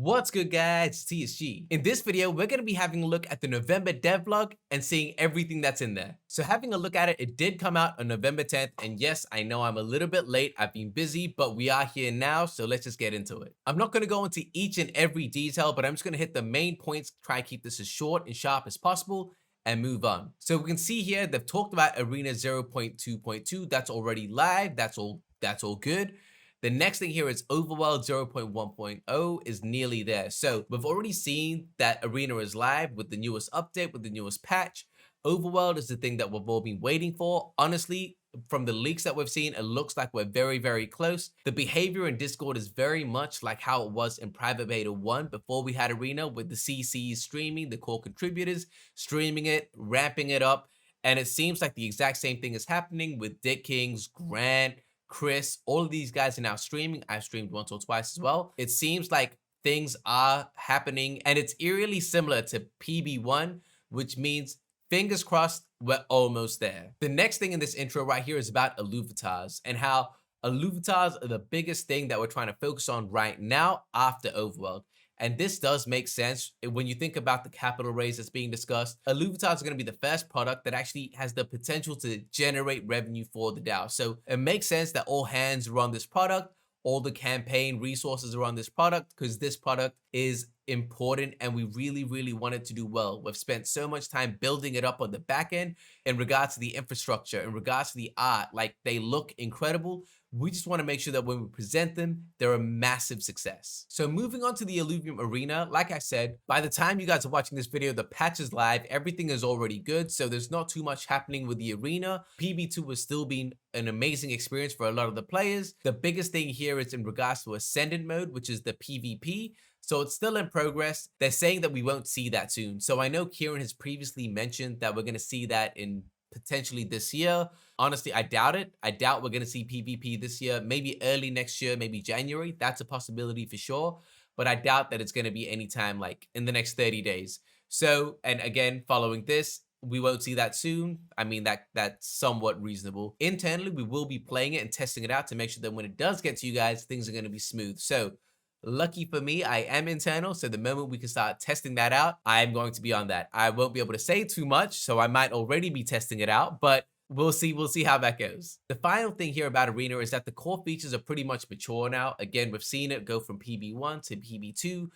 What's good, guys? It's TSG. In this video, we're going to be having a look at the November devlog and seeing everything that's in there. So having a look at it, it did come out on November 10th. And yes, I know I'm a little bit late. I've been busy, but we are here now. So let's just get into it. I'm not going to go into each and every detail, but I'm just going to hit the main points, try and keep this as short and sharp as possible, and move on. So we can see here, they've talked about Arena 0.2.2. That's already live. That's all good. The next thing here is Overworld 0.1.0 is nearly there. So we've already seen that Arena is live with the newest update, with the newest patch. Overworld is the thing that we've all been waiting for. Honestly, from the leaks that we've seen, it looks like we're very, very close. The behavior in Discord is very much like how it was in Private Beta 1 before we had Arena, with the CCs streaming, the core contributors streaming it, ramping it up. And it seems like the exact same thing is happening with Dick Kings, Grant, Chris. All of these guys are now streaming. I've streamed once or twice as well. It seems like things are happening, and it's eerily similar to PB1, which means fingers crossed we're almost there. The next thing in this intro right here is about Illuvatars and how Illuvatars are the biggest thing that we're trying to focus on right now after Overworld. And this does make sense when you think about the capital raise that's being discussed. Illuvatars are going to be the first product that actually has the potential to generate revenue for the DAO. So it makes sense that all hands are on this product, all the campaign resources are on this product, because this product is important and we really, really want it to do well. We've spent so much time building it up on the back end in regards to the infrastructure, in regards to the art. Like, they look incredible. We just want to make sure that when we present them, they're a massive success. So moving on to the Illuvium Arena, like I said, by the time you guys are watching this video, the patch is live, everything is already good, so there's not too much happening with the arena. PB2 has still been an amazing experience for a lot of the players. The biggest thing here is in regards to Ascendant mode, which is the PvP. So it's still in progress. They're saying that we won't see that soon. So I know Kieran has previously mentioned that we're going to see that in potentially this year. Honestly, I doubt it. I doubt we're going to see PvP this year. Maybe early next year, maybe January. That's a possibility for sure. But I doubt that it's going to be anytime like in the next 30 days. So, and again, following this, we won't see that soon. I mean, that's somewhat reasonable. Internally, we will be playing it and testing it out to make sure that when it does get to you guys, things are going to be smooth. So lucky for me, I am internal, so the moment we can start testing that out, I am going to be on that. I won't be able to say too much, so I might already be testing it out, but we'll see how that goes. The final thing here about Arena is that the core features are pretty much mature now. Again, we've seen it go from PB1 to PB2.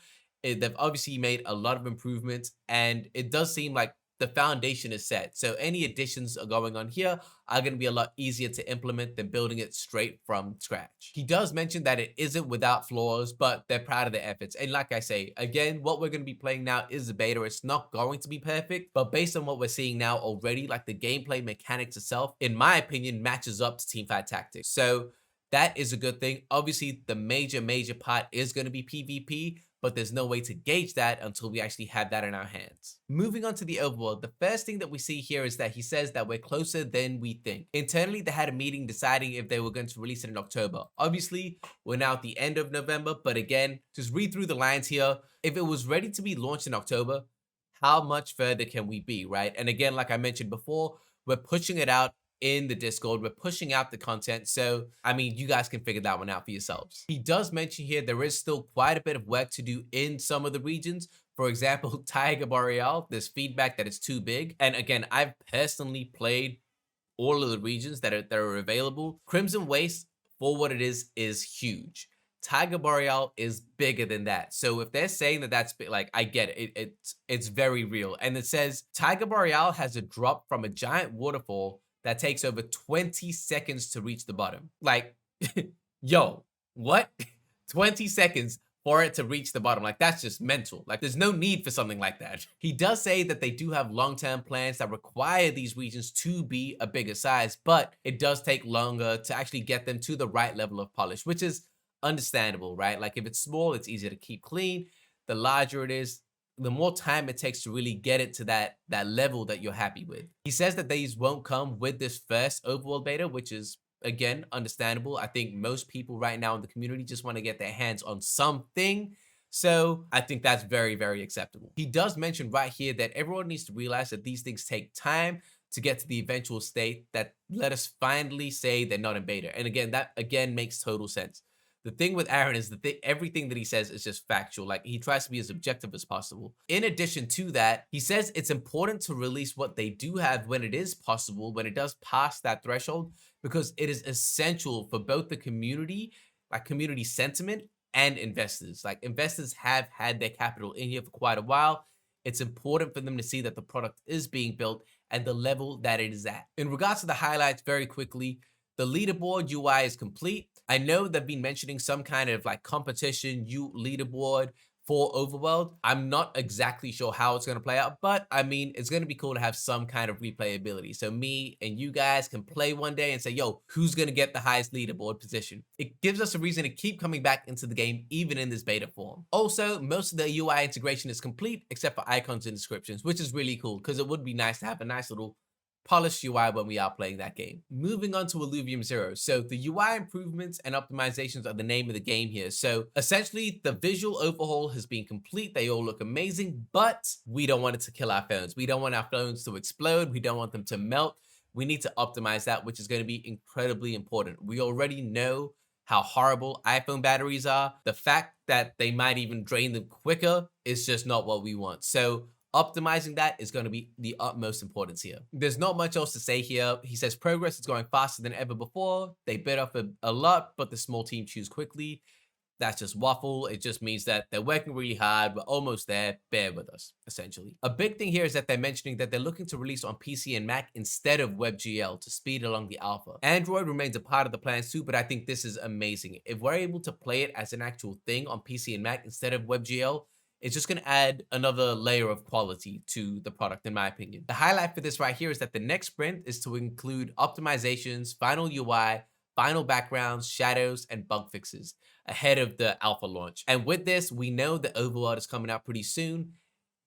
They've obviously made a lot of improvements, and it does seem like the foundation is set. So any additions are going on here are going to be a lot easier to implement than building it straight from scratch. He does mention that it isn't without flaws, but they're proud of their efforts. And like I say, again, what we're going to be playing now is the beta. It's not going to be perfect, but based on what we're seeing now already, like the gameplay mechanics itself, in my opinion, matches up to Teamfight Tactics. So that is a good thing. Obviously, the major part is going to be PvP, but there's no way to gauge that until we actually have that in our hands. Moving on to the overworld, the first thing that we see here is that he says that we're closer than we think. Internally, they had a meeting deciding if they were going to release it in October. Obviously, we're now at the end of November, but again, just read through the lines here. If it was ready to be launched in October, how much further can we be, right? And again, like I mentioned before, we're pushing it out in the Discord. We're pushing out the content. So, I mean, you guys can figure that one out for yourselves. He does mention here there is still quite a bit of work to do in some of the regions. For example, Tiger Boreal, there's feedback that it's too big. And again, I've personally played all of the regions that are available. Crimson Waste, for what it is huge. Tiger Boreal is bigger than that. So if they're saying that that's big, like, I get it. It's very real. And it says Tiger Boreal has a drop from a giant waterfall that takes over 20 seconds to reach the bottom. Like, yo, what? 20 seconds for it to reach the bottom. Like, that's just mental. Like, there's no need for something like that. He does say that they do have long-term plans that require these regions to be a bigger size, but it does take longer to actually get them to the right level of polish, which is understandable, right? Like, if it's small, it's easier to keep clean. The larger it is, the more time it takes to really get it to that level that you're happy with. He says that these won't come with this first overworld beta, which is, again, understandable. I think most people right now in the community just want to get their hands on something. So I think that's very, very acceptable. He does mention right here that everyone needs to realize that these things take time to get to the eventual state that let us finally say they're not in beta. And again, that again makes total sense. The thing with Aaron is that everything that he says is just factual. Like, he tries to be as objective as possible. In addition to that, he says it's important to release what they do have when it is possible, when it does pass that threshold, because it is essential for both the community, like community sentiment, and investors. Like, investors have had their capital in here for quite a while. It's important for them to see that the product is being built and the level that it is at. In regards to the highlights, very quickly, the leaderboard UI is complete. I know they've been mentioning some kind of like competition leaderboard for Overworld. I'm not exactly sure how it's going to play out, but I mean, it's going to be cool to have some kind of replayability. So me and you guys can play one day and say, yo, who's going to get the highest leaderboard position? It gives us a reason to keep coming back into the game, even in this beta form. Also, most of the UI integration is complete, except for icons and descriptions, which is really cool because it would be nice to have a nice little polished UI when we are playing that game. Moving on to Illuvium Zero. So the UI improvements and optimizations are the name of the game here. So essentially the visual overhaul has been complete. They all look amazing, but we don't want it to kill our phones. We don't want our phones to explode. We don't want them to melt. We need to optimize that, which is going to be incredibly important. We already know how horrible iPhone batteries are. The fact that they might even drain them quicker is just not what we want. So optimizing that is going to be the utmost importance here. There's not much else to say here. He says progress is going faster than ever before. They bit off a lot, but the small team chews quickly. That's just waffle. It just means that they're working really hard. We're almost there. Bear with us, essentially. A big thing here is that they're mentioning that they're looking to release on PC and Mac instead of WebGL to speed along the alpha. Android remains a part of the plans too, but I think this is amazing. If we're able to play it as an actual thing on PC and Mac instead of WebGL, it's just going to add another layer of quality to the product, in my opinion. The highlight for this right here is that the next sprint is to include optimizations, final UI, final backgrounds, shadows, and bug fixes ahead of the alpha launch. And with this, we know that Overworld is coming out pretty soon.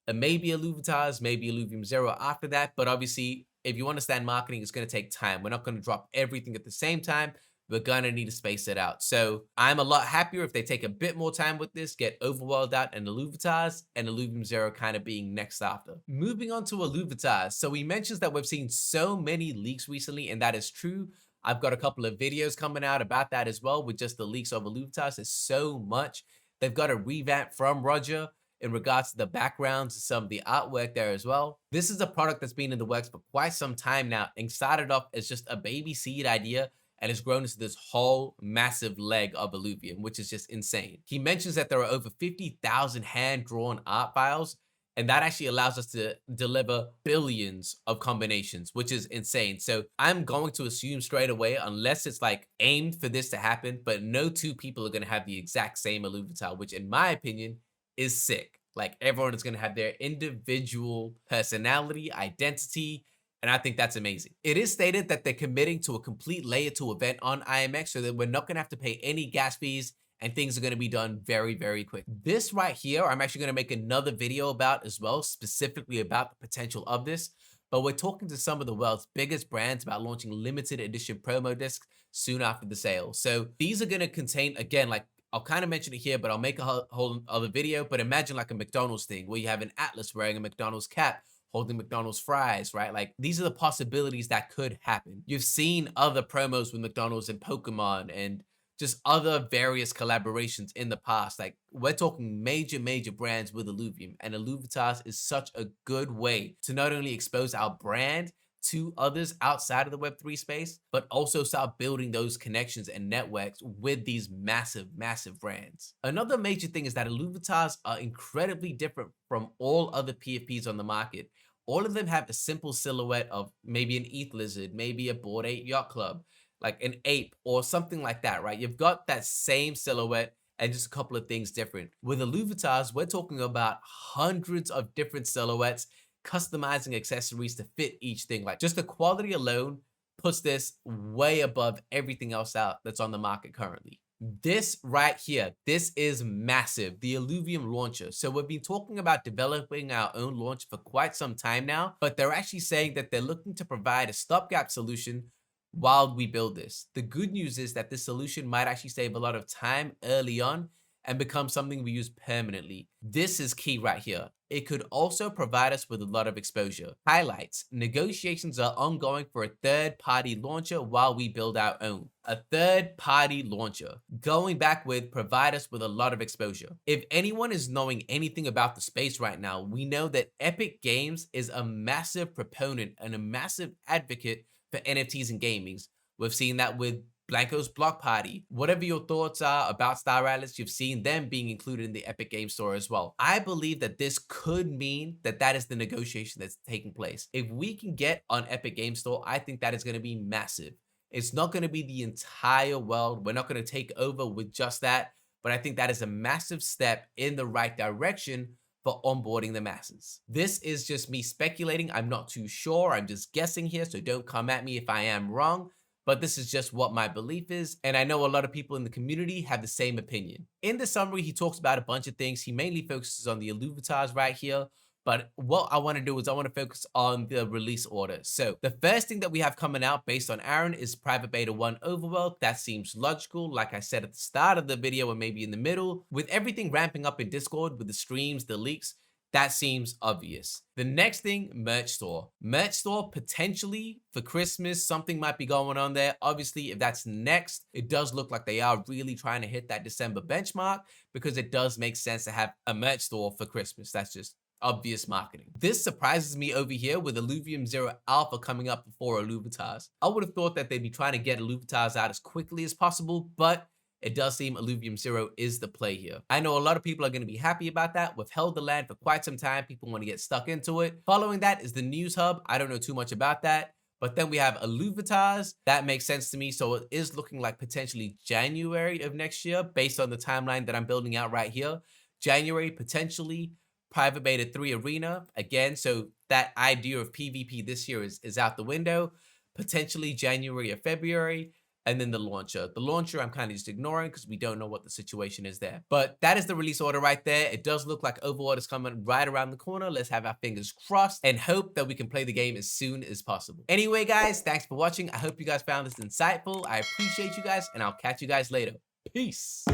And maybe Illuvitas, maybe Illuvium Zero after that. But obviously, if you understand marketing, it's going to take time. We're not going to drop everything at the same time. We're gonna need to space it out. So I'm a lot happier if they take a bit more time with this, get Overworld out and Illuvitas, and Illuvium Zero kind of being next after. Moving on to Illuvitas. So he mentions that we've seen so many leaks recently, and that is true. I've got a couple of videos coming out about that as well with just the leaks of Illuvitas. There's so much. They've got a revamp from Roger in regards to the backgrounds and some of the artwork there as well. This is a product that's been in the works for quite some time now and started off as just a baby seed idea and has grown into this whole massive leg of Illuvium, which is just insane. He mentions that there are over 50,000 hand-drawn art files, and that actually allows us to deliver billions of combinations, which is insane. So I'm going to assume straight away, unless it's like aimed for this to happen, but no two people are gonna have the exact same Illuvitar, which in my opinion is sick. Like, everyone is gonna have their individual personality, identity, and I think that's amazing. It is stated that they're committing to a complete layer 2 event on IMX so that we're not gonna have to pay any gas fees and things are gonna be done very, very quick. This right here, I'm actually gonna make another video about as well, specifically about the potential of this. But we're talking to some of the world's biggest brands about launching limited edition promo discs soon after the sale. So these are gonna contain, again, like, I'll kind of mention it here, but I'll make a whole other video. But imagine like a McDonald's thing where you have an Atlas wearing a McDonald's cap, holding McDonald's fries, right? Like, these are the possibilities that could happen. You've seen other promos with McDonald's and Pokemon and just other various collaborations in the past. Like, we're talking major, major brands with Illuvium, and Illuvitas is such a good way to not only expose our brand to others outside of the Web3 space, but also start building those connections and networks with these massive, massive brands. Another major thing is that Illuvitas are incredibly different from all other PFPs on the market. All of them have a simple silhouette of maybe an ETH lizard, maybe a Bored Ape Yacht Club, like an ape or something like that, right? You've got that same silhouette and just a couple of things different. With Illuvitas, we're talking about hundreds of different silhouettes, customizing accessories to fit each thing. Like, just the quality alone puts this way above everything else out that's on the market currently. This right here, this is massive, the Illuvium launcher. So we've been talking about developing our own launch for quite some time now, but they're actually saying that they're looking to provide a stopgap solution while we build this. The good news is that this solution might actually save a lot of time early on and become something we use permanently. This is key right here. It could also provide us with a lot of exposure. Highlights: negotiations are ongoing for a third-party launcher while we build our own. A third-party launcher. Going back with provide us with a lot of exposure. If anyone is knowing anything about the space right now, we know that Epic Games is a massive proponent and a massive advocate for NFTs and gamings. We've seen that with Blanco's Block Party. Whatever your thoughts are about Star Atlas, you've seen them being included in the Epic Game Store as well. I believe that this could mean that that is the negotiation that's taking place. If we can get on Epic Game Store, I think that is going to be massive. It's not going to be the entire world. We're not going to take over with just that, but I think that is a massive step in the right direction for onboarding the masses. This is just me speculating. I'm not too sure. I'm just guessing here, so don't come at me if I am wrong. But this is just what my belief is, and I know a lot of people in the community have the same opinion. In the summary, he talks about a bunch of things. He mainly focuses on the Illuviums right here, but what I want to do is I want to focus on the release order. So the first thing that we have coming out based on Aaron is Private Beta 1 Overworld. That seems logical, like I said at the start of the video or maybe in the middle. With everything ramping up in Discord, with the streams, the leaks, that seems obvious. The next thing, merch store. Merch store, potentially for Christmas, something might be going on there. Obviously, if that's next, it does look like they are really trying to hit that December benchmark, because it does make sense to have a merch store for Christmas. That's just obvious marketing. This surprises me over here with Illuvium 0 Alpha coming up before Illuviums. I would have thought that they'd be trying to get Illuviums out as quickly as possible, but it does seem Illuvium 0 is the play here. I know a lot of people are going to be happy about that. We've held the land for quite some time. People want to get stuck into it. Following that is the news hub. I don't know too much about that. But then we have Illuviums. That makes sense to me. So it is looking like potentially January of next year based on the timeline that I'm building out right here. January, potentially. Private Beta 3 Arena. Again, so that idea of PvP this year is out the window. Potentially January or February. And then the launcher. The launcher I'm kind of just ignoring because we don't know what the situation is there. But that is the release order right there. It does look like Overworld is coming right around the corner. Let's have our fingers crossed and hope that we can play the game as soon as possible. Anyway, guys, thanks for watching. I hope you guys found this insightful. I appreciate you guys, and I'll catch you guys later. Peace.